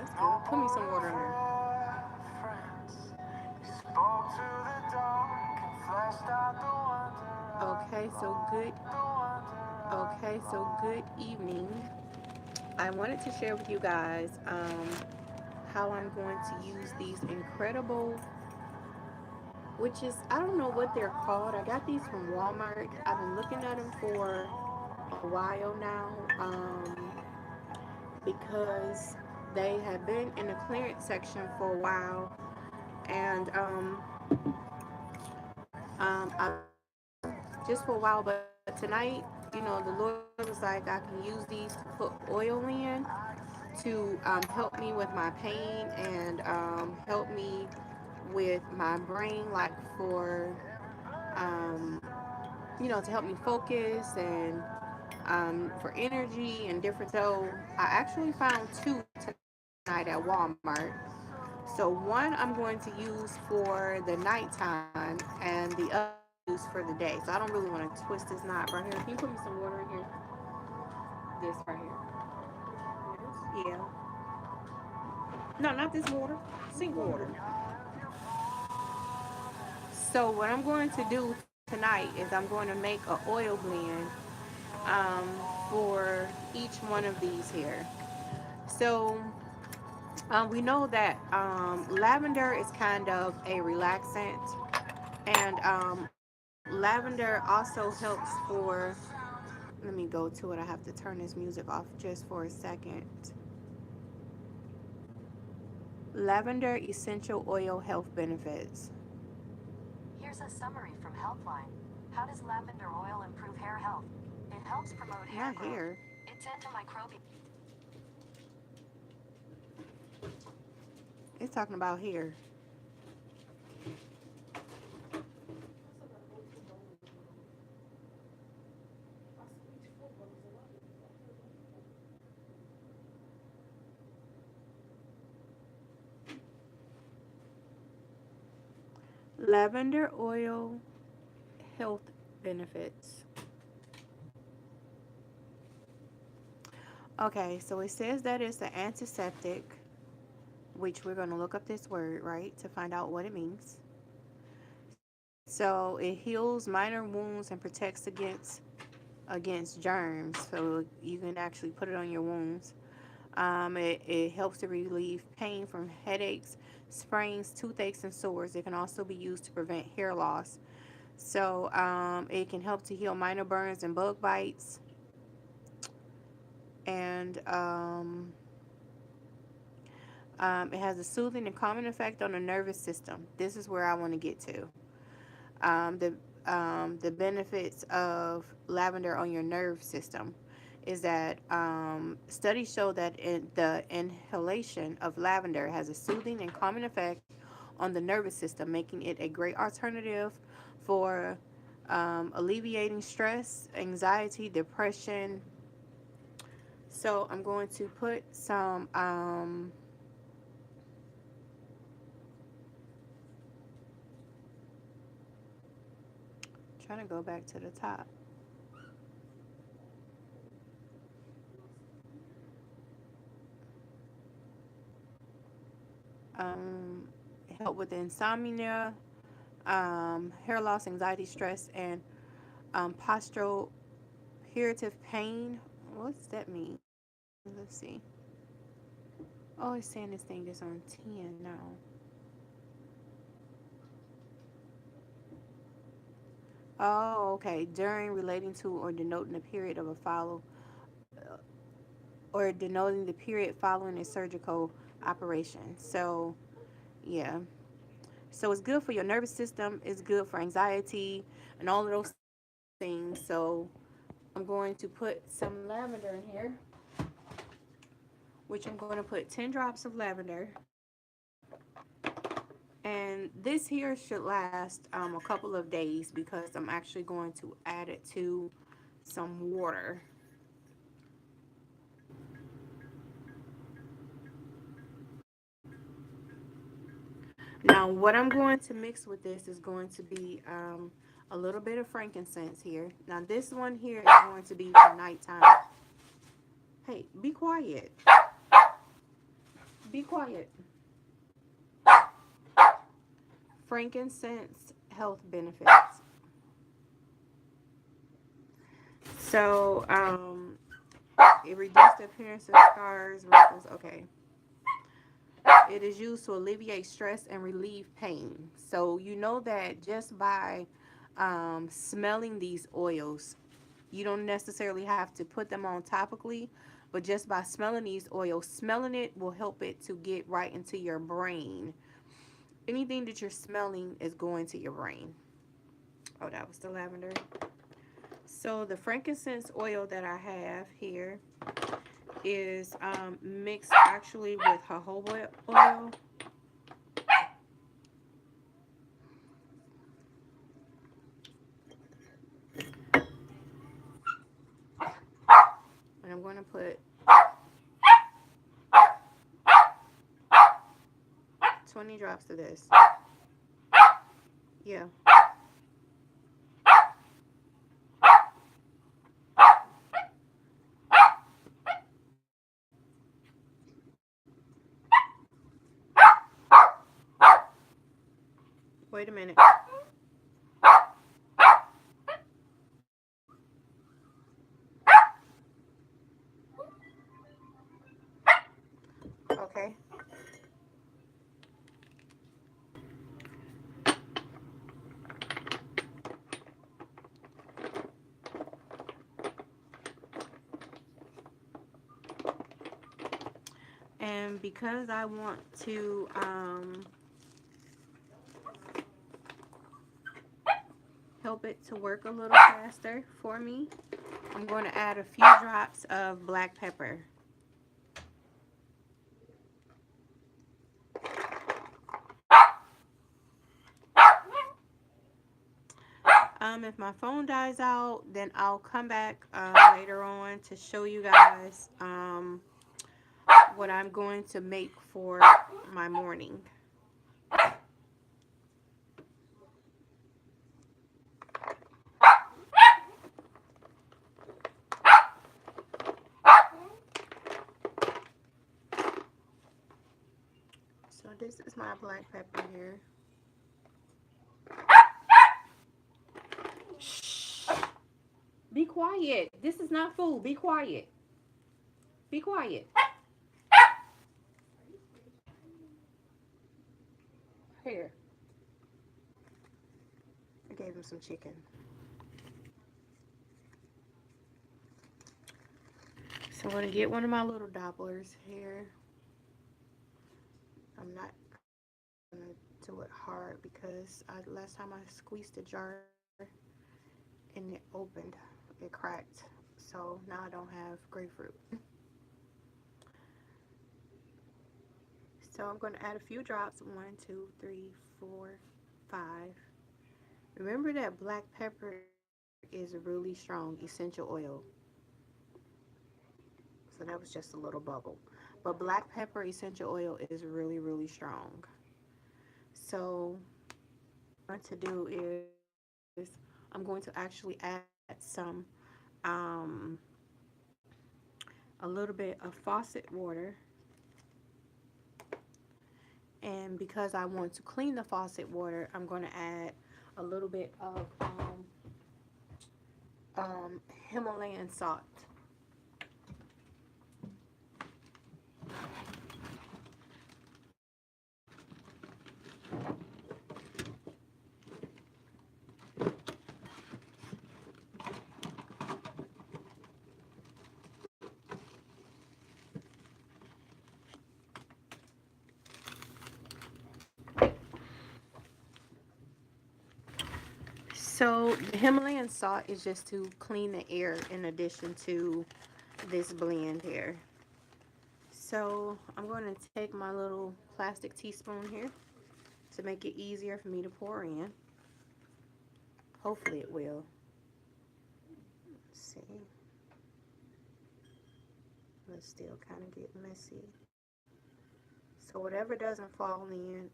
that's good. Put me some water in there. Okay, so good. Okay, so good evening. I wanted to share with you guys how I'm going to use these incredible, which is, I don't know what they're called. I got these from Walmart. I've been looking at them for a while now because they have been in the clearance section for a while. And I've been using them just for a while, but tonight, the Lord was like, I can use these to put oil in to help me with my pain and help me with my brain, like for, um, to help me focus and for energy and different. So I actually found two tonight at Walmart. So one I'm going to use for the nighttime, and the other I'm going to use for the day. So I don't really want to twist this knot right here. Can you put me some water in here? This right here. Yeah. No, not this water. Sink water. So what I'm going to do tonight is I'm going to make an oil blend um, for each one of these here. So we know that lavender is kind of a relaxant, and lavender also helps for. Let me go to it. I have to turn this music off just for a second. Lavender essential oil health benefits. Here's a summary from Healthline. How does lavender oil improve hair health? It helps promote hair Not growth. here. It's antimicrobial. It's talking about hair. Lavender oil health benefits. Okay, so it says that it's an antiseptic, which we're going to look up this word, right, to find out what it means. So it heals minor wounds and protects against germs. So you can actually put it on your wounds. It helps to relieve pain from headaches, sprains, toothaches, and sores. It can also be used to prevent hair loss. So it can help to heal minor burns and bug bites. And it has a soothing and calming effect on the nervous system. This is where I want to get to. Um, the the benefits of lavender on your nerve system is that studies show that the inhalation of lavender has a soothing and calming effect on the nervous system, making it a great alternative for alleviating stress, anxiety, depression. So I'm going to put some. Trying to go back to the top. Um, Help with insomnia, hair loss, anxiety, stress, and postural purative pain. What's that mean? Let's see. Oh, it's saying this thing is on 10 now. Oh, okay. During, relating to, or denoting the period of a follow, or denoting the period following a surgical operation. So, yeah. So it's good for your nervous system. It's good for anxiety and all of those things. So I'm going to put some lavender in here, which I'm going to put 10 drops of lavender. And this here should last a couple of days because I'm actually going to add it to some water. Now, what I'm going to mix with this is going to be a little bit of frankincense here. Now, this one here is going to be for nighttime. Hey, be quiet. Be quiet. Frankincense health benefits. So, it reduces the appearance of scars, wrinkles. Okay. It is used to alleviate stress and relieve pain. So, you know that just by smelling these oils, you don't necessarily have to put them on topically, but just by smelling these oils, smelling it will help it to get right into your brain. Anything that you're smelling is going to your brain. Oh, that was the lavender. So the frankincense oil that I have here is mixed actually with jojoba oil. And I'm going to put 20 drops of this. Yeah. Wait a minute. Okay. And because I want to help it to work a little faster for me, I'm going to add a few drops of black pepper. If my phone dies out, then I'll come back later on to show you guys what I'm going to make for my morning. So this is my black pepper here. Shh. Be quiet. This is not food. Be quiet. Be quiet. Here. I gave him some chicken. So I'm going to get one of my little dobblers here. I'm not going to do it hard because last time I squeezed the jar and it opened, it cracked. So now I don't have grapefruit. So I'm going to add a few drops. 1, 2, 3, 4, 5. Remember that black pepper is really strong essential oil. So that was just a little bubble. But black pepper essential oil is really, really strong. So what I'm going to do is I'm going to actually add some um, a little bit of faucet water. And because I want to clean the faucet water, I'm going to add a little bit of Himalayan salt. So the Himalayan salt is just to clean the air in addition to this blend here. So I'm going to take my little plastic teaspoon here to make it easier for me to pour in. Hopefully it will. Let's see. Let's still kind of get messy. So whatever doesn't fall in,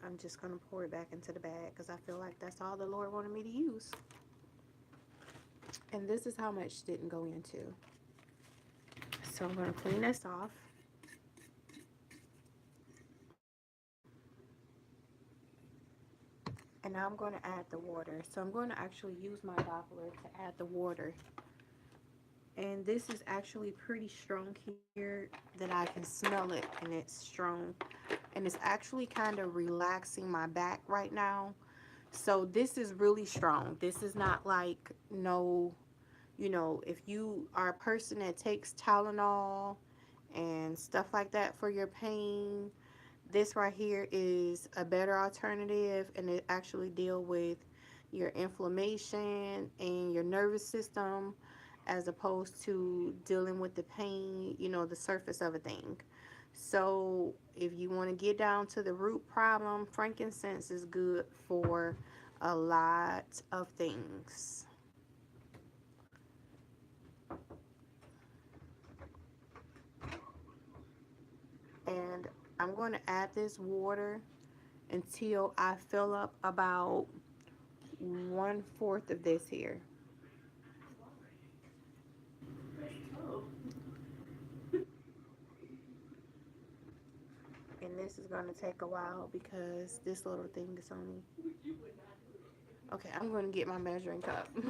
I'm just going to pour it back into the bag because I feel like that's all the Lord wanted me to use. And this is how much didn't go into. So I'm going to clean this off. And now I'm going to add the water. So I'm going to actually use my Doppler to add the water. And this is actually pretty strong here that I can smell it, and it's strong. And it's actually kind of relaxing my back right now. So this is really strong. This is not like no, if you are a person that takes Tylenol and stuff like that for your pain, this right here is a better alternative, and it actually deal with your inflammation and your nervous system as opposed to dealing with the pain, the surface of a thing. So if you want to get down to the root problem, frankincense is good for a lot of things. And I'm going to add this water until I fill up about 1/4 of this here. And this is going to take a while because this little thing is only... Okay, I'm going to get my measuring cup. I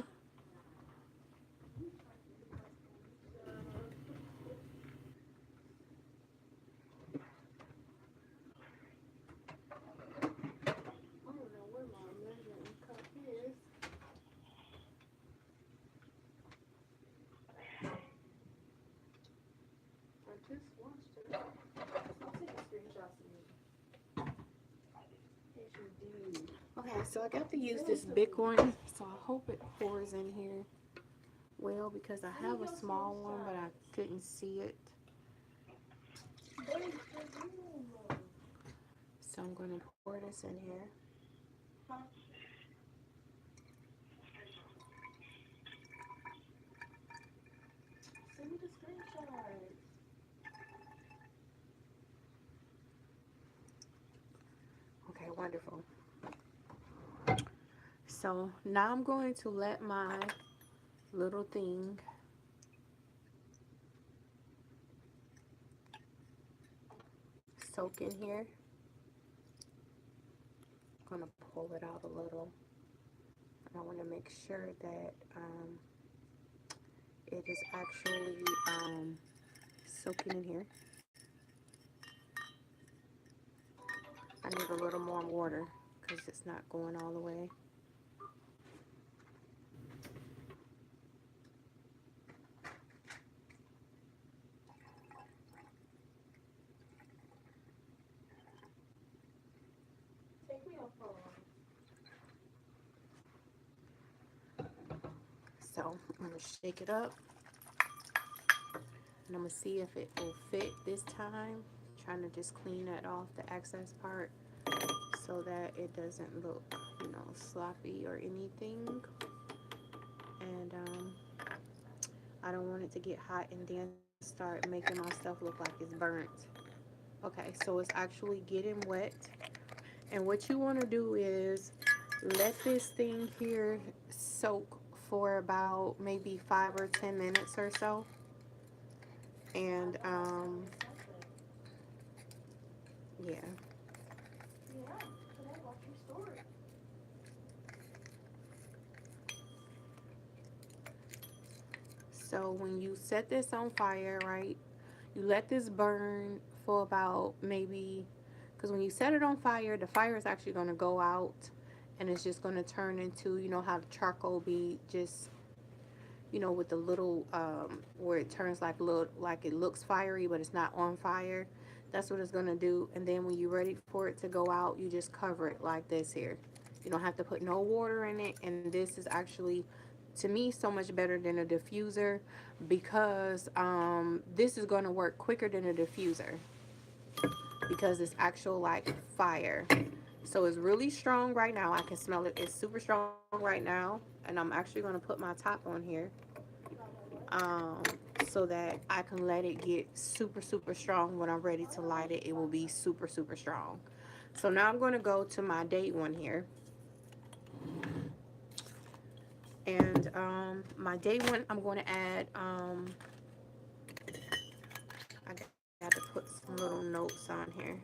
don't know where my measuring cup is. I just washed it. I'll take a screenshot of me. Yes, you do. Okay, so I got to use this big one, so I hope it pours in here well because I have a small one, but I couldn't see it. So I'm going to pour this in here. Send me the screenshot. Okay, wonderful. So now I'm going to let my little thing soak in here. I'm going to pull it out a little. And I want to make sure that it is actually soaking in here. I need a little more water because it's not going all the way. Take me off. So I'm going to shake it up, and I'm going to see if it will fit this time. Trying to just clean that off, the excess part, so that it doesn't look, sloppy or anything. And I don't want it to get hot and then start making my stuff look like it's burnt. Okay, so it's actually getting wet. And what you want to do is let this thing here soak for about maybe 5 or 10 minutes or so. And yeah. So when you set this on fire, right, you let this burn for about maybe, because when you set it on fire, the fire is actually going to go out, and it's just going to turn into, how the charcoal be just, with the little, where it turns like it looks fiery, but it's not on fire. That's what it's going to do. And then when you're ready for it to go out, you just cover it like this here. You don't have to put no water in it. And this is actually, to me, so much better than a diffuser because this is going to work quicker than a diffuser because it's actual like fire. So it's really strong right now. I can smell it. It's super strong right now. And I'm actually going to put my top on here um, so that I can let it get super, super strong. When I'm ready to light it, it will be super, super strong. So now I'm going to go to my date one here. And my day one, I'm going to add, I got to put some little notes on here.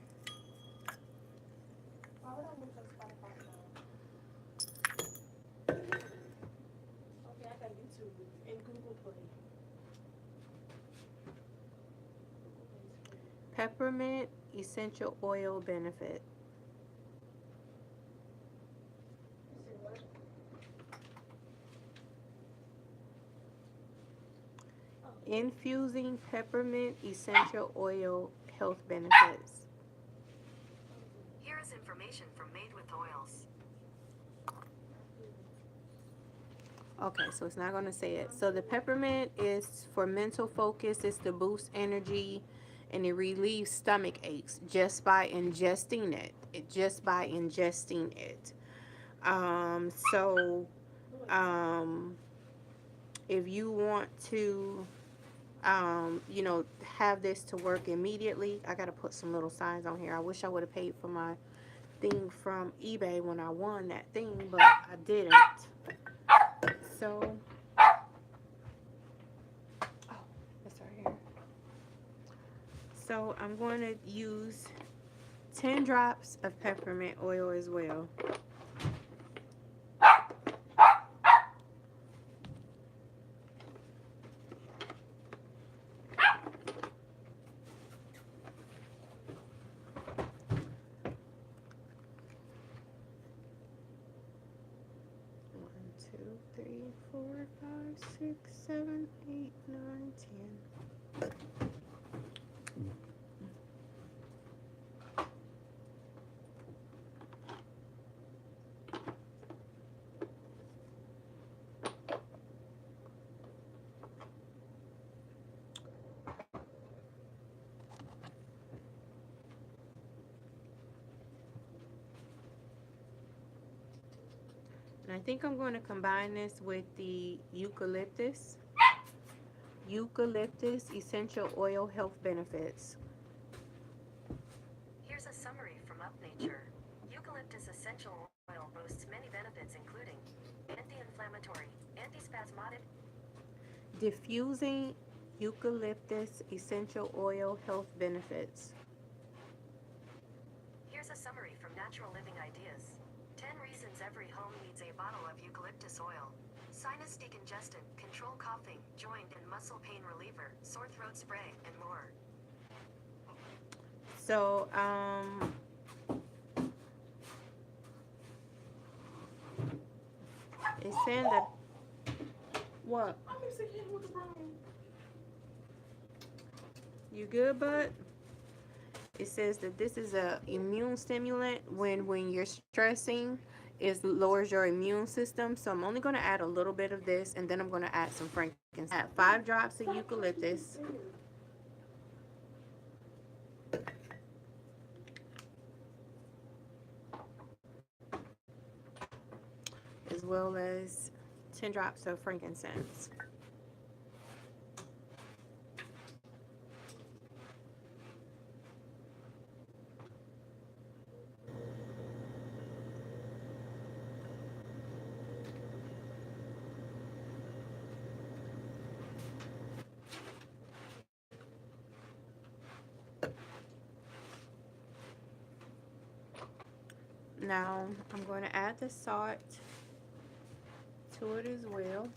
Peppermint essential oil benefit. Infusing peppermint essential oil health benefits. Here is information from Made with Oils. Okay, so it's not going to say it. So the peppermint is for mental focus, it's to boost energy, and it relieves stomach aches just by ingesting it. Just by ingesting it. So um, if you want to, have this to work immediately, I got to put some little signs on here. I wish I would have paid for my thing from eBay when I won that thing, but I didn't. So, oh, that's right here. So I'm going to use 10 drops of peppermint oil as well. One, two, three, 4, 5, 6, 7, 8, 9, 10. And I think I'm going to combine this with the eucalyptus essential oil health benefits. Here's a summary from Up Nature. Eucalyptus essential oil boasts many benefits including anti-inflammatory, antispasmodic. Diffusing eucalyptus essential oil health benefits. Here's a summary from Natural Living Ideas. 10 reasons every home needs a bottle of eucalyptus oil. Sinus decongestant, control coughing, joint and muscle pain reliever, sore throat spray, and more. So, it's saying that what? You good, bud? It says that this is a immune stimulant when you're stressing. It lowers your immune system. So I'm only going to add a little bit of this, and then I'm going to add some frankincense. Add 5 drops of eucalyptus, as well as 10 drops of frankincense. Now I'm going to add the salt to it as well.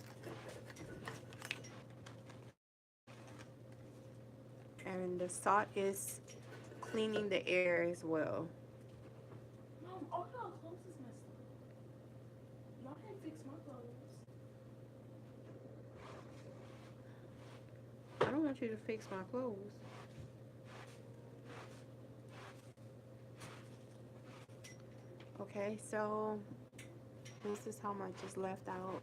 And the salt is cleaning the air as well. Mom, all y'all clothes is messed up. Y'all can't fix my clothes. I don't want you to fix my clothes. Okay, so this is how much is left out.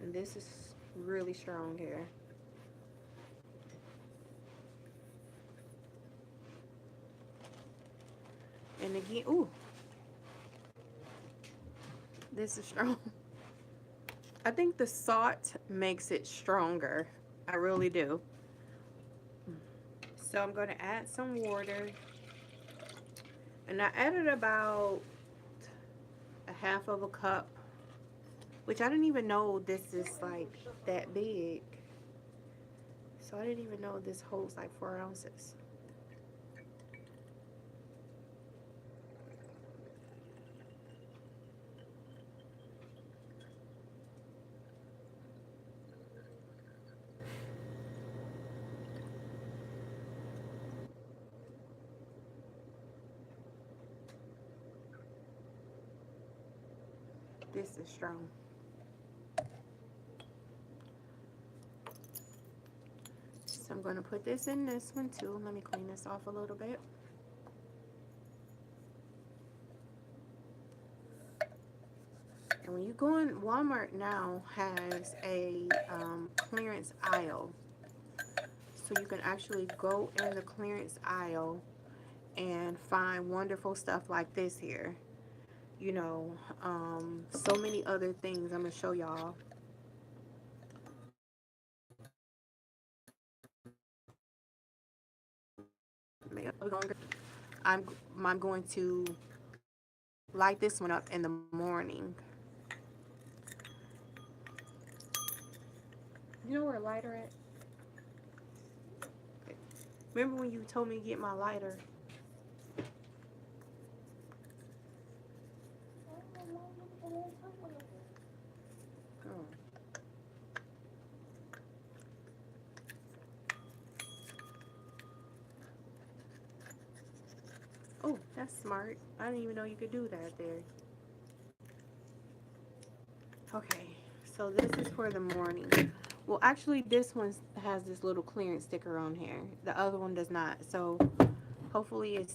And this is really strong here. And again, ooh, this is strong. I think the salt makes it stronger. I really do. So I'm going to add some water. And I added about a half of a cup, which I didn't even know this is like that big. So I didn't even know this holds like 4 ounces. This is strong. So I'm going to put this in this one too. Let me clean this off a little bit. And when you go in, Walmart now has a clearance aisle. So you can actually go in the clearance aisle and find wonderful stuff like this here. So many other things. I'm going to show y'all. I'm going to light this one up in the morning. You know where a lighter at? Remember when you told me to get my lighter? Oh. Oh, that's smart. I didn't even know you could do that there. Okay, so this is for the morning. Well, actually, this one has this little clearance sticker on here. The other one does not. So hopefully it